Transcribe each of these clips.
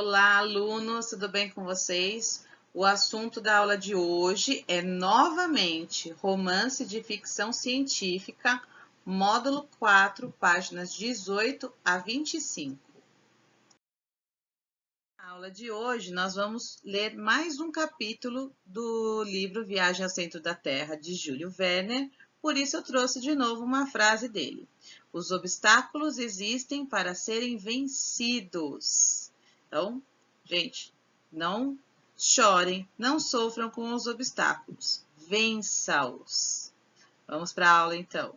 Olá, alunos, tudo bem com vocês? O assunto da aula de hoje é novamente romance de ficção científica, módulo 4, páginas 18 a 25. Na aula de hoje, nós vamos ler mais um capítulo do livro Viagem ao Centro da Terra, de Júlio Verne. Por isso, eu trouxe de novo uma frase dele. Os obstáculos existem para serem vencidos. Então, gente, não chorem, não sofram com os obstáculos. Vença-os. Vamos para a aula, então.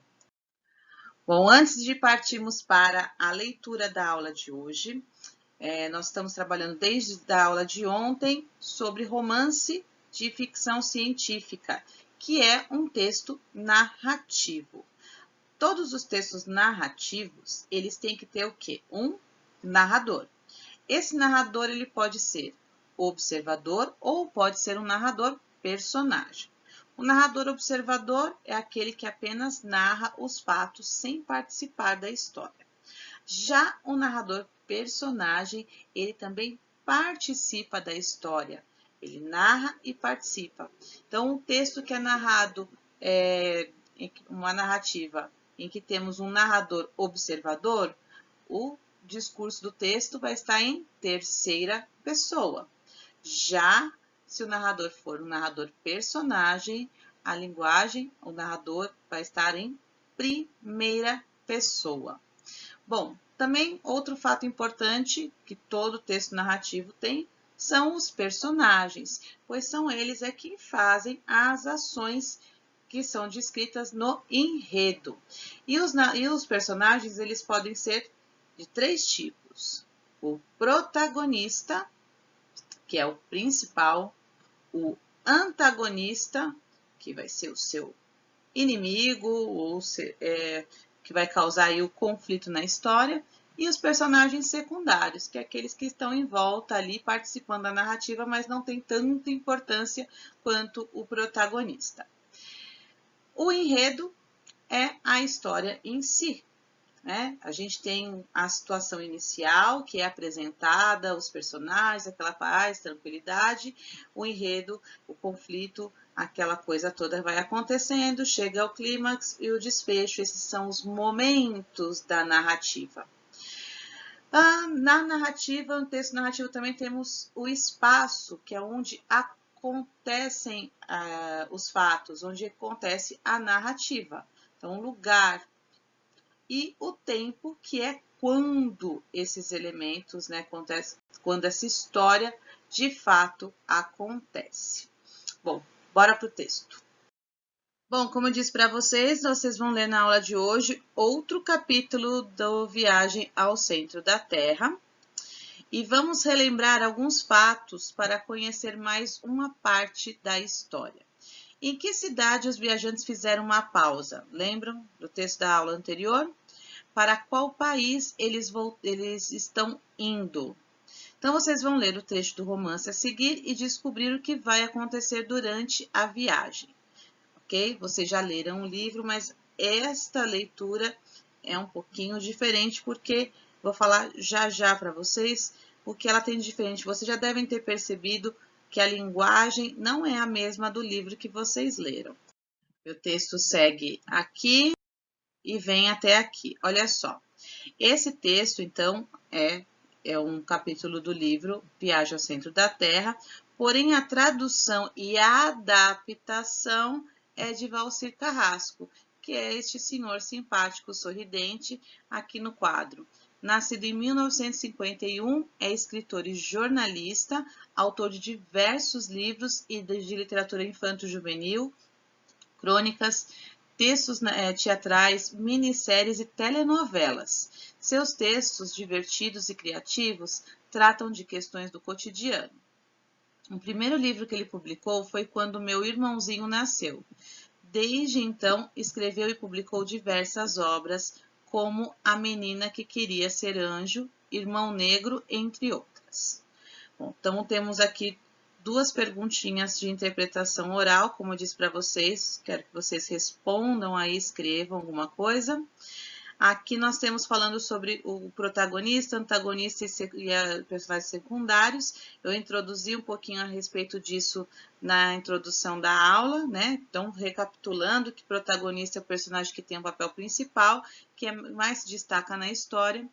Bom, antes de partirmos para a leitura da aula de hoje, nós estamos trabalhando desde a aula de ontem sobre romance de ficção científica, que é um texto narrativo. Todos os textos narrativos, eles têm que ter o quê? Um narrador. Esse narrador, ele pode ser observador ou pode ser um narrador personagem. O narrador observador é aquele que apenas narra os fatos sem participar da história. Já o narrador personagem, ele também participa da história. Ele narra e participa. Então, o texto que é narrado, uma narrativa em que temos um narrador observador, o discurso do texto vai estar em terceira pessoa. Já se o narrador for um narrador personagem, a linguagem, o narrador vai estar em primeira pessoa. Bom, também outro fato importante que todo texto narrativo tem são os personagens, pois são eles que fazem as ações que são descritas no enredo. E os personagens, eles podem ser de três tipos. O protagonista, que é o principal, o antagonista, que vai ser o seu inimigo, ou que vai causar aí o conflito na história, e os personagens secundários, que é aqueles que estão em volta ali participando da narrativa, mas não tem tanta importância quanto o protagonista. O enredo é a história em si, né? A gente tem a situação inicial, que é apresentada, os personagens, aquela paz, tranquilidade, o enredo, o conflito, aquela coisa toda vai acontecendo, chega ao clímax e o desfecho. Esses são os momentos da narrativa. Na narrativa, no texto narrativo, também temos o espaço, que é onde acontecem os fatos, onde acontece a narrativa. Então, o lugar e o tempo, que é quando esses elementos, né, acontecem, quando essa história de fato acontece. Bom, bora para o texto. Bom, como eu disse para vocês vão ler na aula de hoje outro capítulo do Viagem ao Centro da Terra. E vamos relembrar alguns fatos para conhecer mais uma parte da história. Em que cidade os viajantes fizeram uma pausa? Lembram do texto da aula anterior? Para qual país eles estão indo? Então, vocês vão ler o trecho do romance a seguir e descobrir o que vai acontecer durante a viagem. Ok? Vocês já leram o livro, mas esta leitura é um pouquinho diferente, porque vou falar já para vocês o que ela tem de diferente. Vocês já devem ter percebido que a linguagem não é a mesma do livro que vocês leram. O texto segue aqui e vem até aqui. Olha só. Esse texto, então, é um capítulo do livro Viagem ao Centro da Terra, porém a tradução e a adaptação é de Valcir Carrasco, que é este senhor simpático, sorridente, aqui no quadro. Nascido em 1951, é escritor e jornalista, autor de diversos livros e de literatura infanto-juvenil, crônicas, textos teatrais, minisséries e telenovelas. Seus textos, divertidos e criativos, tratam de questões do cotidiano. O primeiro livro que ele publicou foi Quando Meu Irmãozinho Nasceu. Desde então, escreveu e publicou diversas obras, como A Menina que Queria Ser Anjo, Irmão Negro, entre outras. Bom, então, temos aqui duas perguntinhas de interpretação oral, como eu disse para vocês, quero que vocês respondam aí, escrevam alguma coisa. Aqui nós temos falando sobre o protagonista, antagonista e personagens secundários. Eu introduzi um pouquinho a respeito disso na introdução da aula, né? Então, recapitulando, que protagonista é o personagem que tem o papel principal, que mais se destaca na história.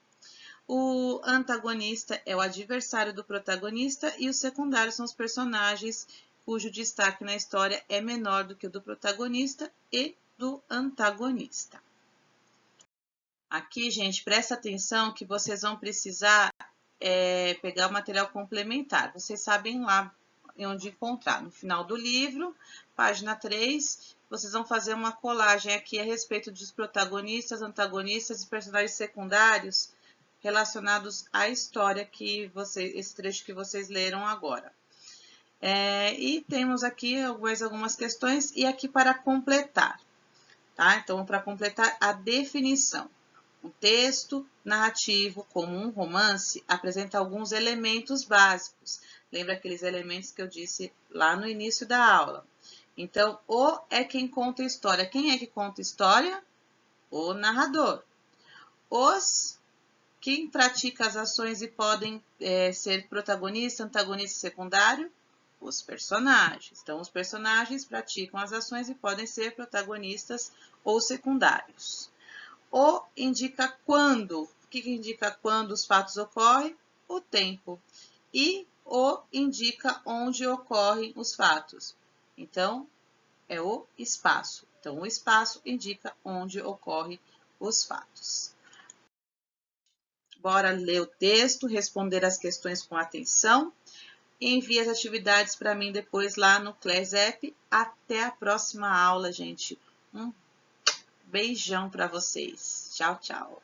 O antagonista é o adversário do protagonista e os secundários são os personagens cujo destaque na história é menor do que o do protagonista e do antagonista. Aqui, gente, presta atenção que vocês vão precisar pegar o material complementar. Vocês sabem lá onde encontrar. No final do livro, página 3, vocês vão fazer uma colagem aqui a respeito dos protagonistas, antagonistas e personagens secundários relacionados à história que esse trecho que vocês leram agora. E temos aqui algumas questões e aqui para completar, tá? Então, para completar a definição. Um texto narrativo, como um romance, apresenta alguns elementos básicos. Lembra aqueles elementos que eu disse lá no início da aula? Então, o é quem conta a história. Quem é que conta a história? O narrador. Quem pratica as ações e podem ser protagonista, antagonista e secundário? Os personagens. Então, os personagens praticam as ações e podem ser protagonistas ou secundários. O indica quando. O que indica quando os fatos ocorrem? O tempo. E o indica onde ocorrem os fatos. Então, é o espaço. Então, o espaço indica onde ocorrem os fatos. Bora ler o texto, responder as questões com atenção. Envie as atividades para mim depois lá no Class App. Até a próxima aula, gente. Beijão para vocês. Tchau, tchau.